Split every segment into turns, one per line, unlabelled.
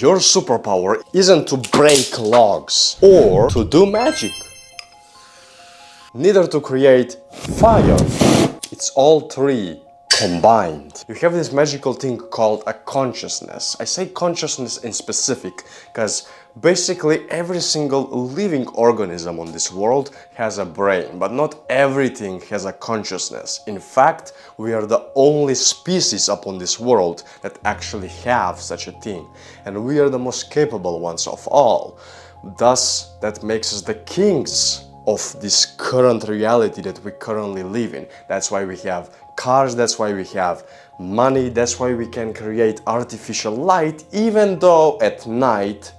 Your superpower isn't to break logs or to do magic, neither to create fire. It's all three combined. You have this magical thing called a consciousness. I say consciousness in specific because basically every single living organism on this world has a brain, but not everything has a consciousness. In fact, we are the only species upon this world that actually have such a thing, and we are the most capable ones of all. Thus, that makes us the kings of this current reality that we currently live in. That's why we have cars, that's why we have money, that's why we can create artificial light, even though at night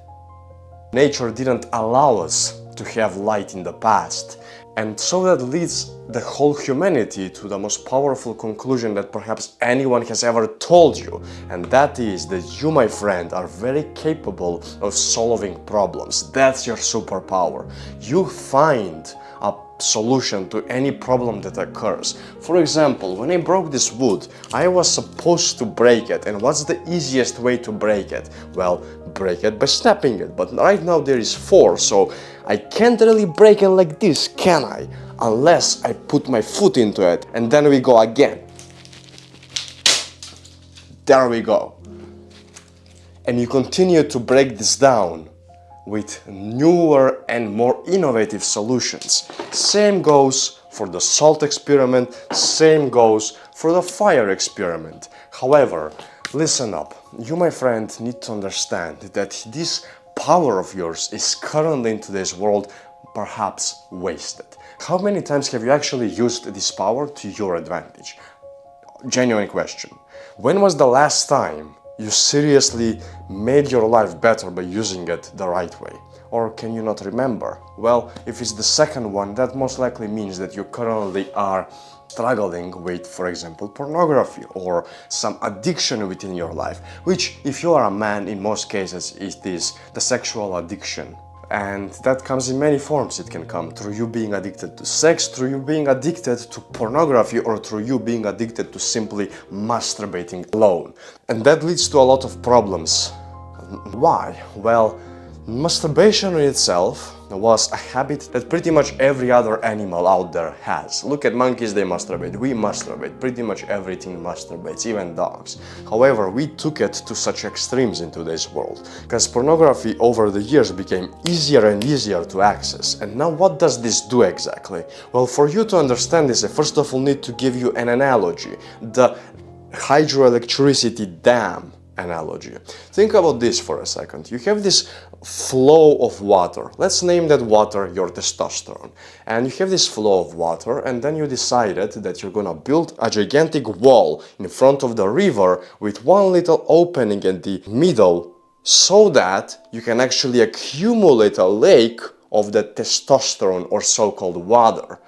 nature didn't allow us to have light in the past. And so that leads the whole humanity to the most powerful conclusion that perhaps anyone has ever told you, and that is that you, my friend, are very capable of solving problems. That's your superpower. You find a solution to any problem that occurs. For example, when I broke this wood, I was supposed to break it, and what's the easiest way to break it? Well, break it by snapping it, but right now there is four, so I can't really break it like this, can I? Unless I put my foot into it, and then we go again. There we go. And you continue to break this down with newer and more innovative solutions. Same goes for the salt experiment, same goes for the fire experiment. However, listen up. You, my friend, need to understand that this power of yours is currently in today's world perhaps wasted. How many times have you actually used this power to your advantage? Genuine question. When was the last time you seriously made your life better by using it the right way? Or can you not remember? Well, if it's the second one, that most likely means that you currently are struggling with, for example, pornography or some addiction within your life, which, if you are a man, in most cases it is the sexual addiction. And that comes in many forms. It can come through you being addicted to sex, through you being addicted to pornography, or through you being addicted to simply masturbating alone. And that leads to a lot of problems. Why? Well, masturbation in itself was a habit that pretty much every other animal out there has. Look at monkeys, they masturbate. We masturbate. Pretty much everything masturbates, even dogs. However, we took it to such extremes in today's world, because pornography over the years became easier and easier to access. And now what does this do exactly? Well, for you to understand this, I first of all need to give you an analogy. The hydroelectricity dam analogy. Think about this for a second. You have this flow of water. Let's name that water your testosterone. And you have this flow of water, and then you decided that you're gonna build a gigantic wall in front of the river with one little opening in the middle so that you can actually accumulate a lake of the testosterone, or so-called water,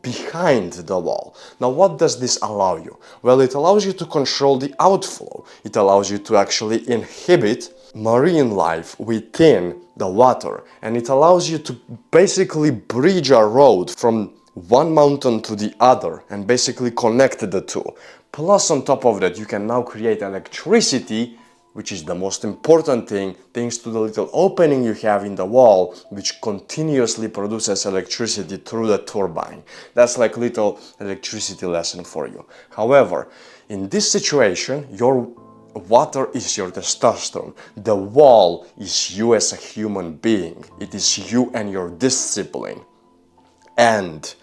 behind the wall. Now, what does this allow you? Well, it allows you to control the outflow. It allows you to actually inhibit marine life within the water, and it allows you to basically bridge a road from one mountain to the other and basically connect the two. Plus, on top of that, you can now create electricity, which is the most important thing, thanks to the little opening you have in the wall, which continuously produces electricity through the turbine. That's like little electricity lesson for you. However, in this situation, your water is your testosterone. The wall is you as a human being. It is you and your discipline. And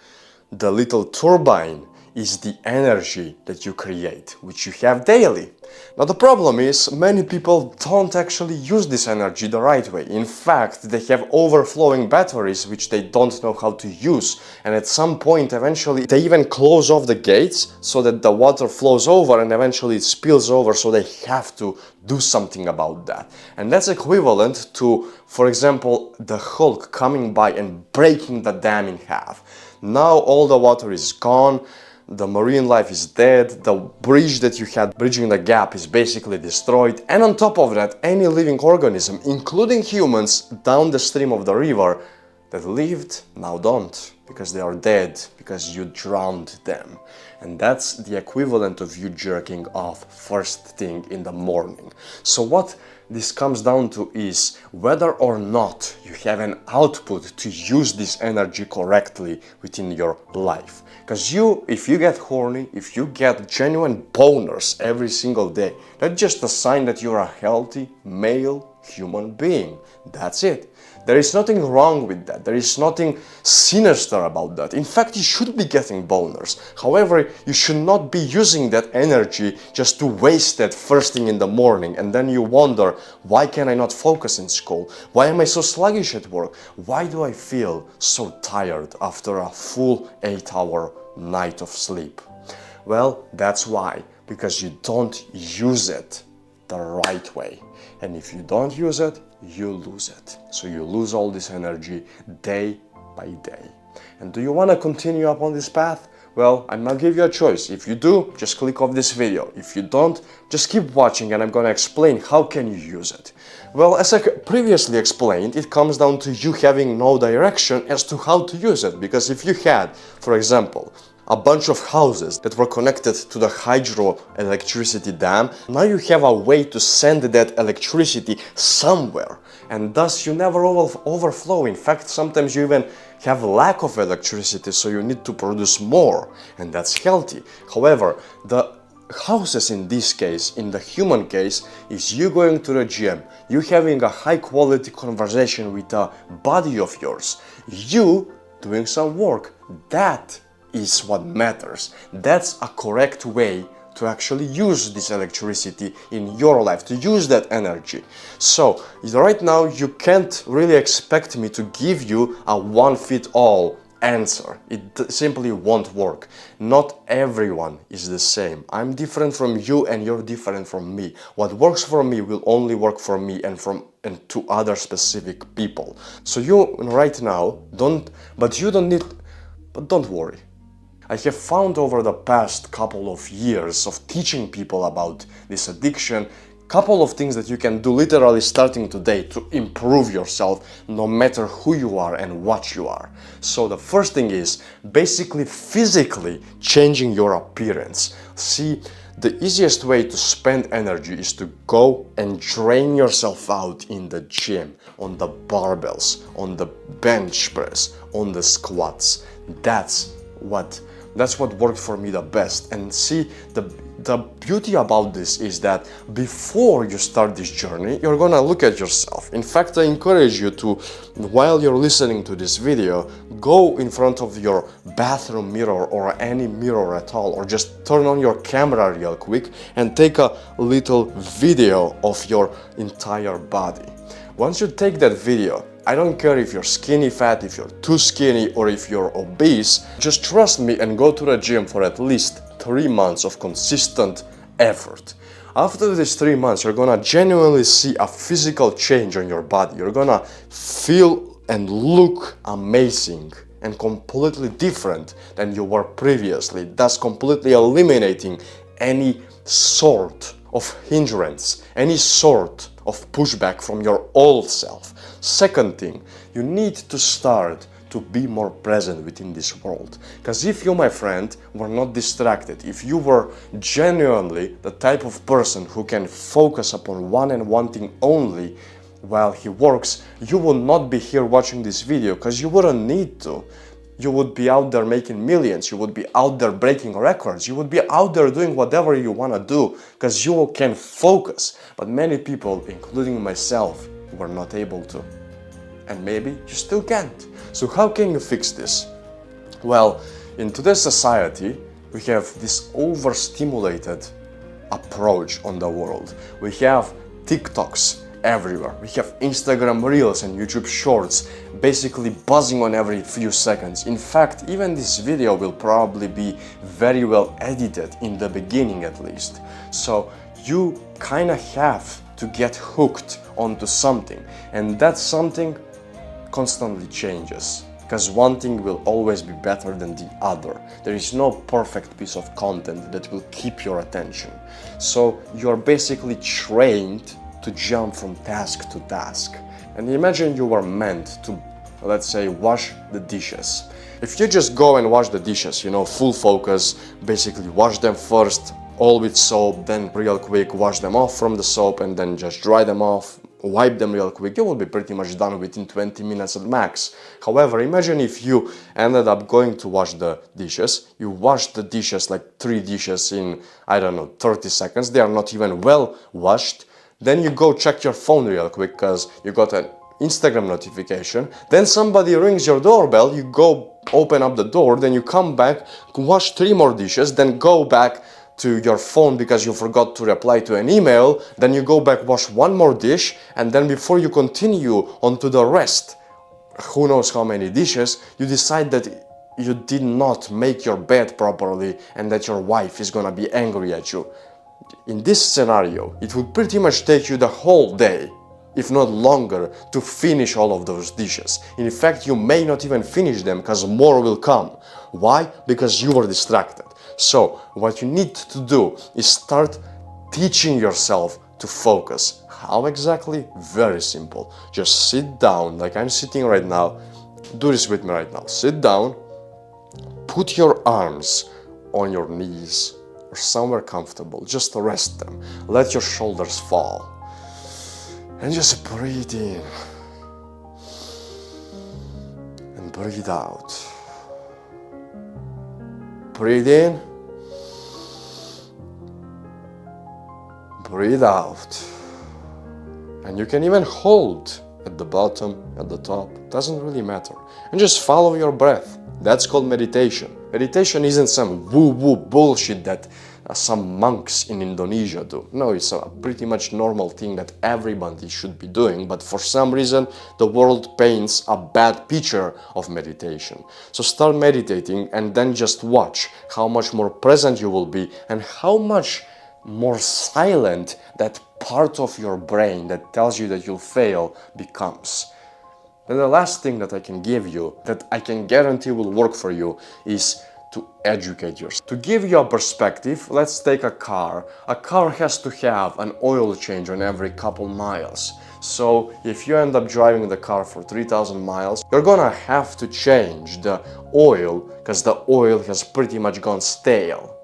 the little turbine is the energy that you create, which you have daily. Now the problem is, many people don't actually use this energy the right way. In fact, they have overflowing batteries which they don't know how to use, and at some point eventually they even close off the gates so that the water flows over, and eventually it spills over, so they have to do something about that. And that's equivalent to, for example, the Hulk coming by and breaking the dam in half. Now all the water is gone, the marine life is dead, the bridge that you had bridging the gap is basically destroyed, and on top of that, any living organism, including humans, down the stream of the river that lived, now don't, because they are dead, because you drowned them. And that's the equivalent of you jerking off first thing in the morning. So what this comes down to is whether or not you have an output to use this energy correctly within your life. Because if you get horny, if you get genuine boners every single day, that's just a sign that you're a healthy male human being. That's it. There is nothing wrong with that. There is nothing sinister about that. In fact, you should be getting boners. However, you should not be using that energy just to waste it first thing in the morning, and then you wonder, why can I not focus in school? Why am I so sluggish at work? Why do I feel so tired after a full 8-hour night of sleep? Well, that's why. Because you don't use it the right way. And if you don't use it, you lose it. So you lose all this energy day by day. And do you want to continue up on this path? Well, I'm gonna give you a choice. If you do, just click off this video. If you don't, just keep watching and I'm gonna explain how can you use it. Well, as I previously explained, it comes down to you having no direction as to how to use it. Because if you had, for example, a bunch of houses that were connected to the hydroelectricity dam, now you have a way to send that electricity somewhere, and thus you never overflow. In fact, sometimes you even have lack of electricity, so you need to produce more, and that's healthy. However, the houses in this case, in the human case, is you going to the gym, you having a high quality conversation with a body of yours, you doing some work. That is what matters. That's a correct way to actually use this electricity in your life, to use that energy. So right now you can't really expect me to give you a one-fit-all answer. It simply won't work. Not everyone is the same. I'm different from you and you're different from me. What works for me will only work for me and to other specific people. So you right now don't worry. I have found over the past couple of years of teaching people about this addiction, couple of things that you can do literally starting today to improve yourself no matter who you are and what you are. So the first thing is basically physically changing your appearance. See, the easiest way to spend energy is to go and drain yourself out in the gym, on the barbells, on the bench press, on the squats. That's what worked for me the best. And see, the beauty about this is that before you start this journey, you're gonna look at yourself. In fact, I encourage you to, while you're listening to this video, go in front of your bathroom mirror or any mirror at all, or just turn on your camera real quick and take a little video of your entire body. Once you take that video, I don't care if you're skinny fat, if you're too skinny, or if you're obese, just trust me and go to the gym for at least 3 months of consistent effort. After these 3 months, you're gonna genuinely see a physical change on your body. You're gonna feel and look amazing and completely different than you were previously, thus completely eliminating any sort of hindrance, any sort of pushback from your old self. Second thing, you need to start to be more present within this world. Because if you, my friend, were not distracted, if you were genuinely the type of person who can focus upon one thing only while he works, you would not be here watching this video, because you wouldn't need to. You would be out there making millions, you would be out there breaking records, you would be out there doing whatever you want to do, because you can focus. But many people, including myself, were not able to. And maybe you still can't. So how can you fix this? Well, in today's society, we have this overstimulated approach on the world. We have TikToks everywhere. We have Instagram Reels and YouTube Shorts basically buzzing on every few seconds. In fact, even this video will probably be very well edited in the beginning at least. So you kind of have to get hooked onto something, and that something constantly changes, because one thing will always be better than the other. There is no perfect piece of content that will keep your attention. So you're basically trained to jump from task to task. And imagine you were meant to, let's say, wash the dishes. If you just go and wash the dishes, full focus, basically wash them first, all with soap, then real quick wash them off from the soap and then just dry them off, wipe them real quick, you will be pretty much done within 20 minutes at max. However, imagine if you ended up going to wash the dishes, you wash the dishes, like 3 dishes in, I don't know, 30 seconds, they are not even well washed, then you go check your phone real quick because you got an Instagram notification, then somebody rings your doorbell, you go open up the door, then you come back, wash 3 more dishes, then go back to your phone because you forgot to reply to an email, then you go back, wash 1 more dish, and then before you continue on to the rest, who knows how many dishes, you decide that you did not make your bed properly and that your wife is gonna be angry at you. In this scenario, it would pretty much take you the whole day, if not longer, to finish all of those dishes. In fact, you may not even finish them because more will come. Why? Because you were distracted. So, what you need to do is start teaching yourself to focus. How exactly? Very simple. Just sit down, like I'm sitting right now. Do this with me right now. Sit down, put your arms on your knees or somewhere comfortable. Just rest them. Let your shoulders fall. And just breathe in and breathe out. Breathe in, breathe out. And you can even hold at the bottom, at the top, doesn't really matter. And just follow your breath. That's called meditation. Meditation isn't some woo-woo bullshit that some monks in Indonesia do. No, it's a pretty much normal thing that everybody should be doing, but for some reason the world paints a bad picture of meditation. So start meditating and then just watch how much more present you will be and how much more silent that part of your brain that tells you that you'll fail becomes. And the last thing that I can give you, that I can guarantee will work for you, is to educate yourself. To give you a perspective, let's take a car. A car has to have an oil change on every couple miles. So if you end up driving the car for 3,000 miles, you're gonna have to change the oil because the oil has pretty much gone stale.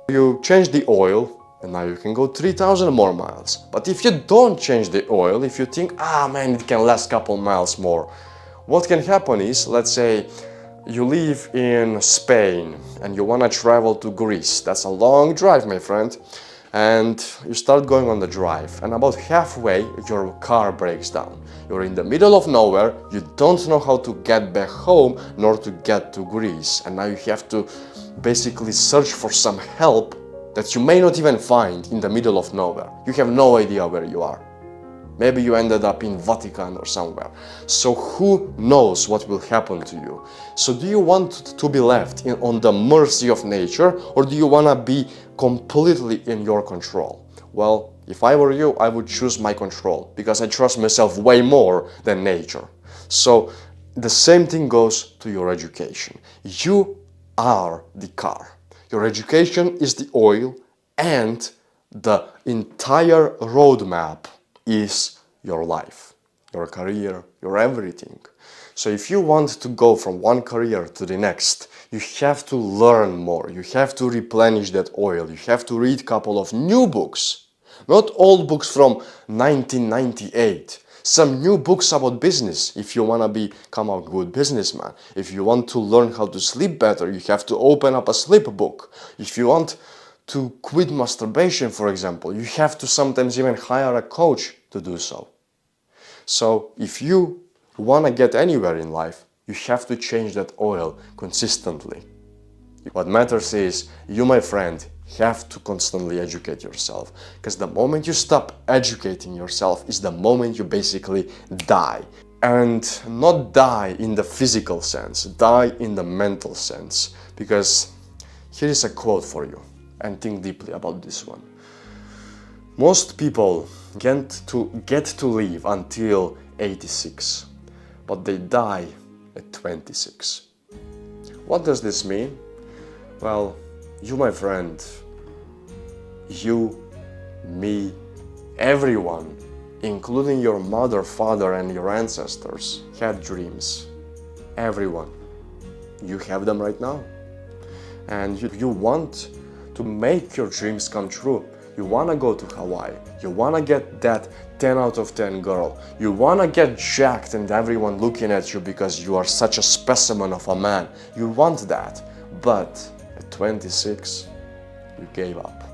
You change the oil, and now you can go 3,000 more miles. But if you don't change the oil, if you think, man, it can last couple miles more, what can happen is, let's say you live in Spain and you want to travel to Greece. That's a long drive, my friend. And you start going on the drive, and about halfway your car breaks down. You're in the middle of nowhere, you don't know how to get back home nor to get to Greece, and now you have to basically search for some help that you may not even find in the middle of nowhere. You have no idea where you are. Maybe you ended up in Vatican or somewhere. So who knows what will happen to you? So do you want to be left on the mercy of nature, or do you want to be completely in your control? Well, if I were you, I would choose my control because I trust myself way more than nature. So the same thing goes to your education. You are the car. Your education is the oil, and the entire roadmap is your life, your career, your everything. So if you want to go from one career to the next, you have to learn more. You have to replenish that oil. You have to read a couple of new books, not old books from 1998. Some new books about business if you want to become a good businessman. If you want to learn how to sleep better, you have to open up a sleep book. If you want to quit masturbation, for example, you have to sometimes even hire a coach to do so. So if you want to get anywhere in life, you have to change that oil consistently. What matters is you, my friend, have to constantly educate yourself, because the moment you stop educating yourself is the moment you basically die. And not die in the physical sense, die in the mental sense. Because here is a quote for you, and think deeply about this one. Most people get to live until 86, but they die at 26. What does this mean? Well, you, my friend, you, me, everyone, including your mother, father, and your ancestors, had dreams. Everyone. You have them right now. And you want to make your dreams come true. You wanna go to Hawaii. You wanna get that 10 out of 10 girl. You wanna get jacked and everyone looking at you because you are such a specimen of a man. You want that. But at 26, you gave up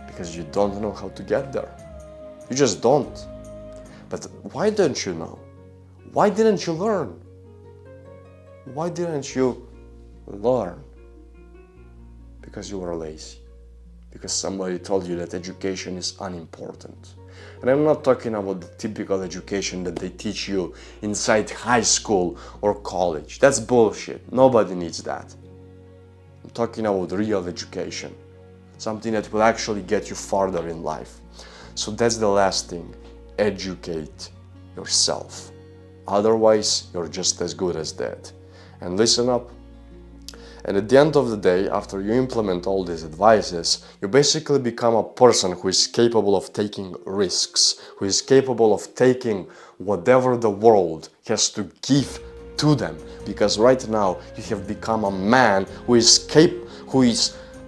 because you don't know how to get there. You just don't. But why don't you know? Why didn't you learn? Why didn't you learn? Because you were lazy. Because somebody told you that education is unimportant. And I'm not talking about the typical education that they teach you inside high school or college. That's bullshit. Nobody needs that. I'm talking about real education. Something that will actually get you farther in life. So that's the last thing. Educate yourself. Otherwise, you're just as good as dead. And listen up. And at the end of the day, after you implement all these advices, you basically become a person who is capable of taking risks, who is capable of taking whatever the world has to give to them. Because right now, you have become a man who is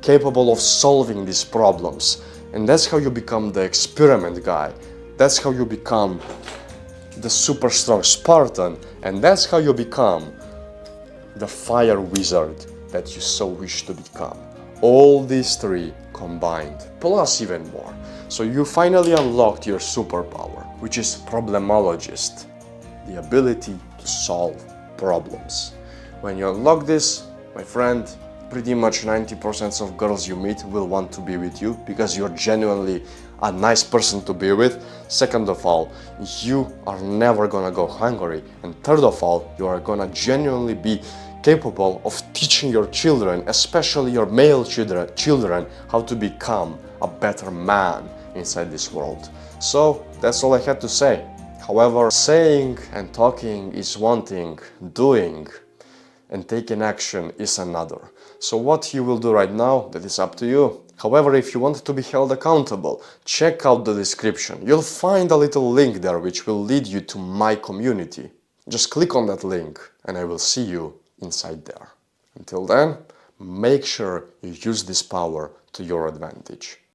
capable of solving these problems. And that's how you become the experiment guy. That's how you become the super strong Spartan. And that's how you become the fire wizard that you so wish to become. All these three combined, plus even more. So you finally unlocked your superpower, which is problemologist, the ability to solve problems. When you unlock this, my friend, pretty much 90% of girls you meet will want to be with you because you're genuinely a nice person to be with. Second of all, you are never gonna go hungry. And third of all, you are gonna genuinely be capable of teaching your children, especially your male children, how to become a better man inside this world. So that's all I had to say. However, saying and talking is one thing, doing and taking action is another. So what you will do right now, that is up to you. However, if you want to be held accountable, check out the description. You'll find a little link there which will lead you to my community. Just click on that link and I will see you inside there. Until then, make sure you use this power to your advantage.